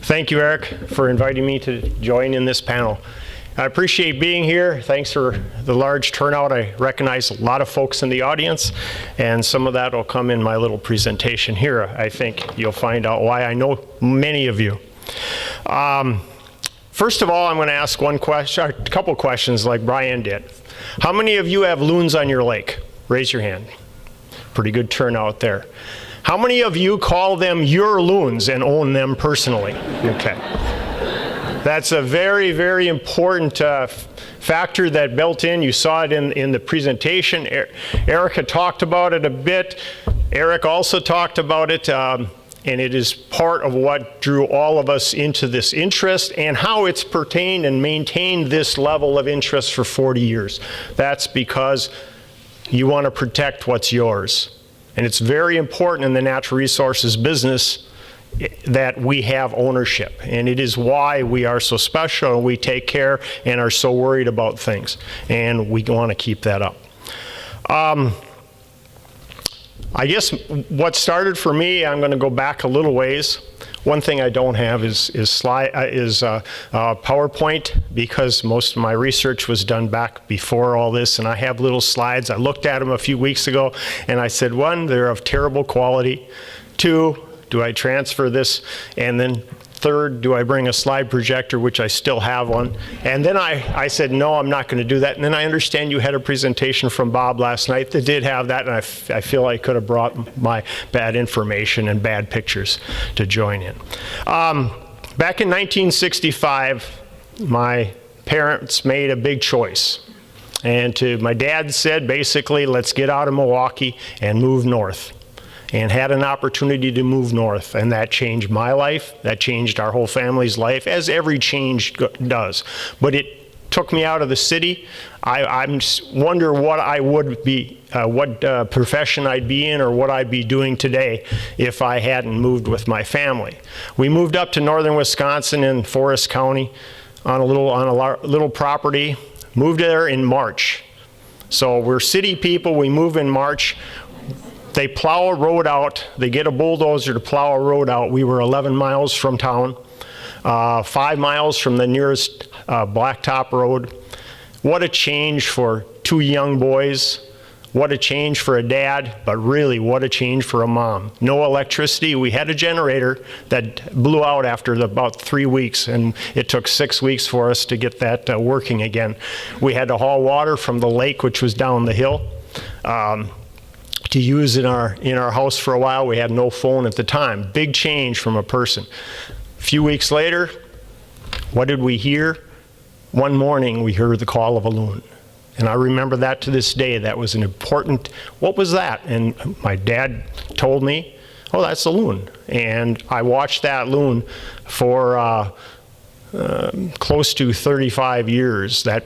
Thank you, Eric, for inviting me to join in this panel. I appreciate being here. Thanks for the large turnout. I recognize a lot of folks in the audience, and some of that will come in my little presentation here. I think you'll find out why I know many of you. First of all, I'm going to ask one question, a couple questions like Brian did. How many of you have loons on your lake? Raise your hand. Pretty good turnout there. How many of you call them your loons and own them personally? Okay. That's a very, very important factor that built in. You saw it in the presentation. Erica talked about it a bit. Eric also talked about it, and it is part of what drew all of us into this interest and how it's pertained and maintained this level of interest for 40 years. That's because you want to protect what's yours. And it's very important in the natural resources business that we have ownership, and it is why we are so special and we take care and are so worried about things, and we want to keep that up. I guess what started for me, I'm going to go back a little ways. One thing I don't have is PowerPoint, because most of my research was done back before all this, and I have little slides. I looked at them a few weeks ago and I said, one, they're of terrible quality. Two, do I transfer this? And then third, do I bring a slide projector, which I still have one? And then I said, no, I'm not going to do that. And then I understand you had a presentation from Bob last night that did have that, and I feel I could have brought my bad information and bad pictures to join in. Back in 1965, my parents made a big choice. And my dad said, basically, let's get out of Milwaukee and move north. And had an opportunity to move north, and that changed my life. That changed our whole family's life, as every change does. But it took me out of the city. I wonder what I would be, what profession I'd be in, or what I'd be doing today if I hadn't moved with my family. We moved up to northern Wisconsin in Forest County on a little property. Moved there in March. So we're city people. We move in March. They plow a road out. They get a bulldozer to plow a road out. We were 11 miles from town, 5 miles from the nearest blacktop road. What a change for two young boys. What a change for a dad, but really what a change for a mom. No electricity. We had a generator that blew out after about 3 weeks, and it took 6 weeks for us to get that working again. We had to haul water from the lake, which was down the hill. To use in our house for a while. We had no phone at the time. Big change from a person. A few weeks later, what did we hear? One morning we heard the call of a loon. And I remember that to this day. That was an important, what was that? And my dad told me, oh, that's a loon. And I watched that loon for close to 35 years. That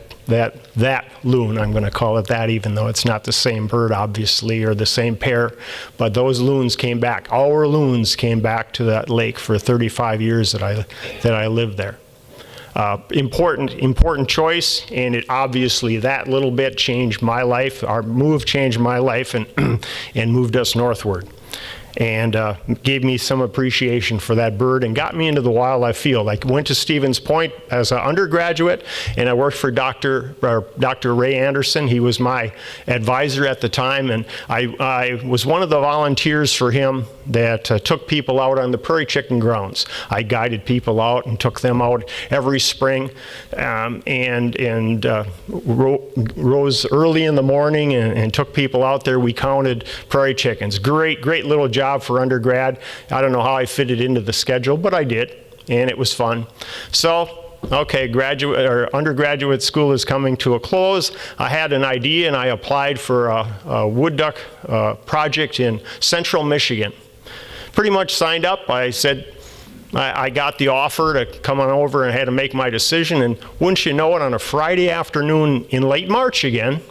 loon, I'm going to call it that, even though it's not the same bird, obviously, or the same pair, but those loons came back. Our loons came back to that lake for 35 years that I lived there. Important choice, and it obviously, that little bit changed my life. Our move changed my life and moved us northward. And gave me some appreciation for that bird and got me into the wildlife field. I went to Stevens Point as an undergraduate, and I worked for Dr. Ray Anderson. He was my advisor at the time, and I was one of the volunteers for him that took people out on the prairie chicken grounds. I guided people out and took them out every spring, and rose early in the morning and took people out there. We counted prairie chickens. Great little job for undergrad. I don't know how I fit it into the schedule, but I did, and it was fun. So, okay, undergraduate school is coming to a close. I had an idea, and I applied for a wood duck project in central Michigan. Pretty much signed up. I said, I got the offer to come on over, and I had to make my decision, and wouldn't you know it, on a Friday afternoon in late March again.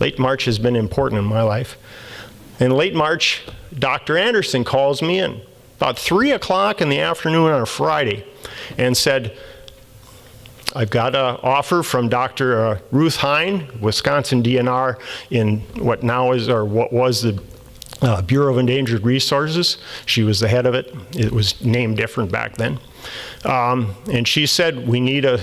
Late March has been important in my life. In late March, Dr. Anderson calls me in about 3 o'clock in the afternoon on a Friday and said, I've got an offer from Dr. Ruth Hine, Wisconsin DNR, in what now is, or what was the Bureau of Endangered Resources. She was the head of it. It was named different back then. And she said, we need an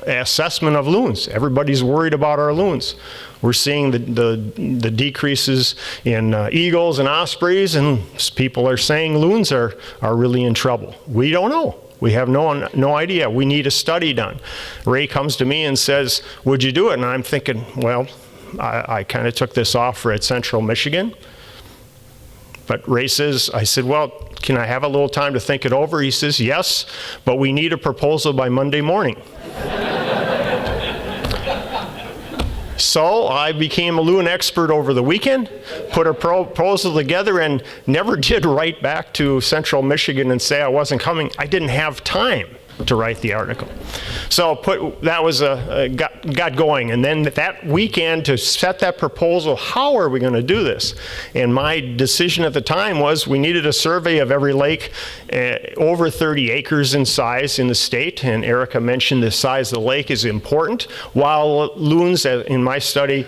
assessment of loons. Everybody's worried about our loons. We're seeing the decreases in eagles and ospreys, and people are saying loons are really in trouble. We don't know. We have no idea. We need a study done. Ray comes to me and says, would you do it? And I'm thinking, well, I kind of took this offer at Central Michigan. But Ray says, I said, well, can I have a little time to think it over? He says, yes, but we need a proposal by Monday morning. So I became a loon expert over the weekend, put a proposal together, and never did write back to Central Michigan and say I wasn't coming. I didn't have time to write the article. So that was got going, and then that weekend to set that proposal, how are we going to do this? And my decision at the time was we needed a survey of every lake over 30 acres in size in the state, and Erica mentioned the size of the lake is important. While loons, in my study,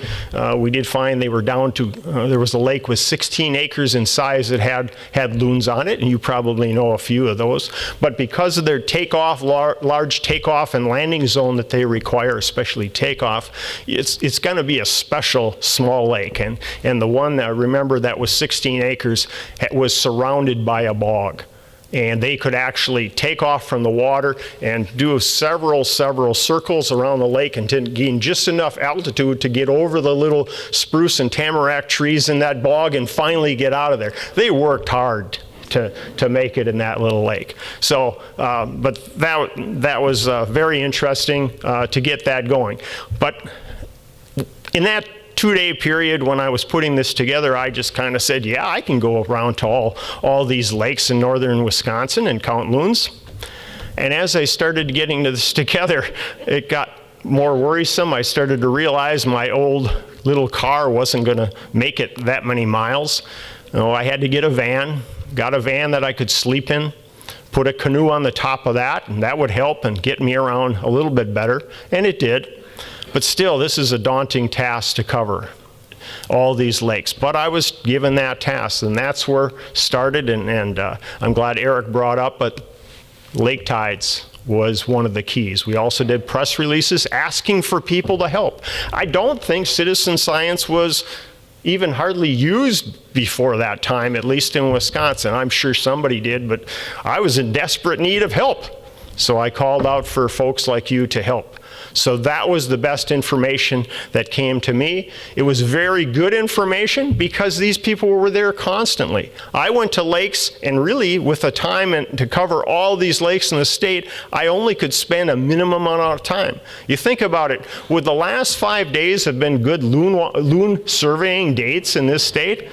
we did find they were down to, there was a lake with 16 acres in size that had loons on it, and you probably know a few of those. But because of their takeoff, large takeoff and landing zone that they require, especially takeoff, it's going to be a special small lake. And the one that I remember that was 16 acres was surrounded by a bog. And they could actually take off from the water and do several circles around the lake and to gain just enough altitude to get over the little spruce and tamarack trees in that bog and finally get out of there. They worked hard to make it in that little lake. So, but that was very interesting to get that going. But in that 2-day period when I was putting this together, I just kind of said, yeah, I can go around to all these lakes in northern Wisconsin and count loons. And as I started getting this together, it got more worrisome. I started to realize my old little car wasn't going to make it that many miles. I had to get a van. Got a van that I could sleep in, put a canoe on the top of that, and that would help and get me around a little bit better, and it did. But still, this is a daunting task to cover all these lakes. But I was given that task, and that's where it started, and I'm glad Eric brought up, but lake tides was one of the keys. We also did press releases asking for people to help. I don't think citizen science was even hardly used before that time, at least in Wisconsin. I'm sure somebody did, but I was in desperate need of help. So I called out for folks like you to help. So that was the best information that came to me. It was very good information because these people were there constantly. I went to lakes, and really with the time to cover all these lakes in the state, I only could spend a minimum amount of time. You think about it, would the last 5 days have been good loon surveying dates in this state?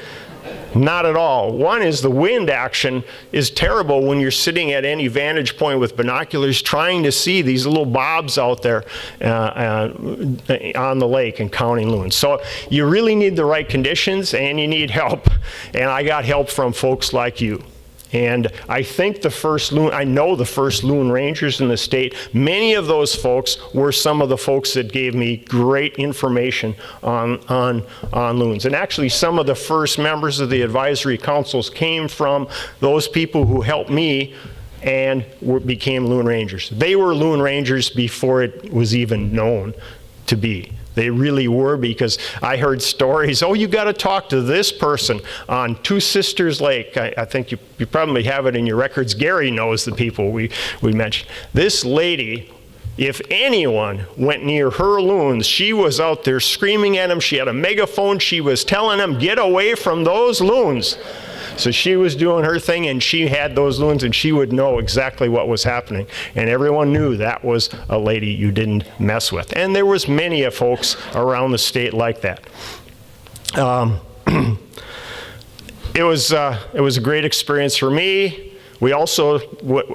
Not at all. One is the wind action is terrible when you're sitting at any vantage point with binoculars trying to see these little bobs out there on the lake and counting loons. So you really need the right conditions and you need help. And I got help from folks like you. And I think I know the first loon rangers in the state. Many of those folks were some of the folks that gave me great information on loons. And actually some of the first members of the advisory councils came from those people who helped me and became loon rangers. They were loon rangers before it was even known to be. They really were, because I heard stories, oh, you got to talk to this person on Two Sisters Lake. I think you probably have it in your records. Gary knows the people we mentioned. This lady, if anyone went near her loons, she was out there screaming at them. She had a megaphone. She was telling them, get away from those loons. So she was doing her thing, and she had those loons, and she would know exactly what was happening. And everyone knew that was a lady you didn't mess with. And there was many of folks around the state like that. It was a great experience for me. We also,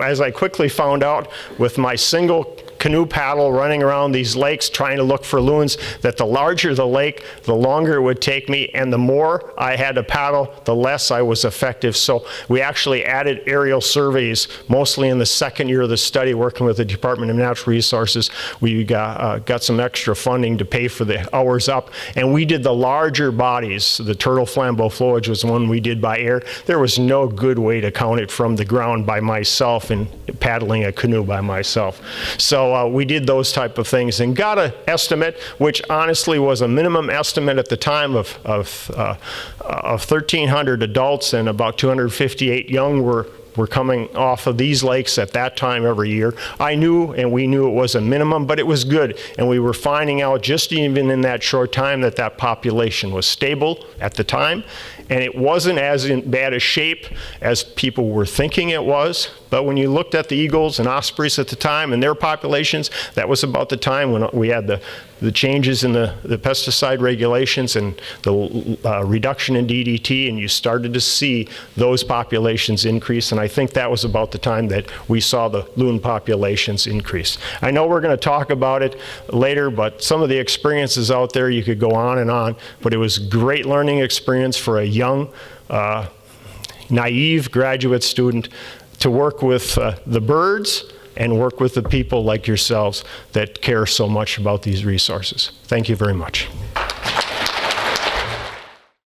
as I quickly found out, with my single canoe paddle running around these lakes trying to look for loons, that the larger the lake, the longer it would take me, and the more I had to paddle, the less I was effective. So we actually added aerial surveys, mostly in the second year of the study, working with the Department of Natural Resources. We got some extra funding to pay for the hours up, and we did the larger bodies. The turtle flambeau flowage was one we did by air. There was no good way to count it from the ground by myself and paddling a canoe by myself. So we did those type of things and got an estimate, which honestly was a minimum estimate at the time of 1,300 adults, and about 258 young were coming off of these lakes at that time every year. I knew, and we knew it was a minimum, but it was good. And we were finding out just even in that short time that that population was stable at the time. And it wasn't as in bad a shape as people were thinking it was. But when you looked at the eagles and ospreys at the time and their populations, that was about the time when we had the changes in the pesticide regulations and the reduction in DDT, and you started to see those populations increase. And I think that was about the time that we saw the loon populations increase. I know we're going to talk about it later, but some of the experiences out there, you could go on, but it was a great learning experience for a young, naive graduate student to work with the birds and work with the people like yourselves that care so much about these resources. Thank you very much.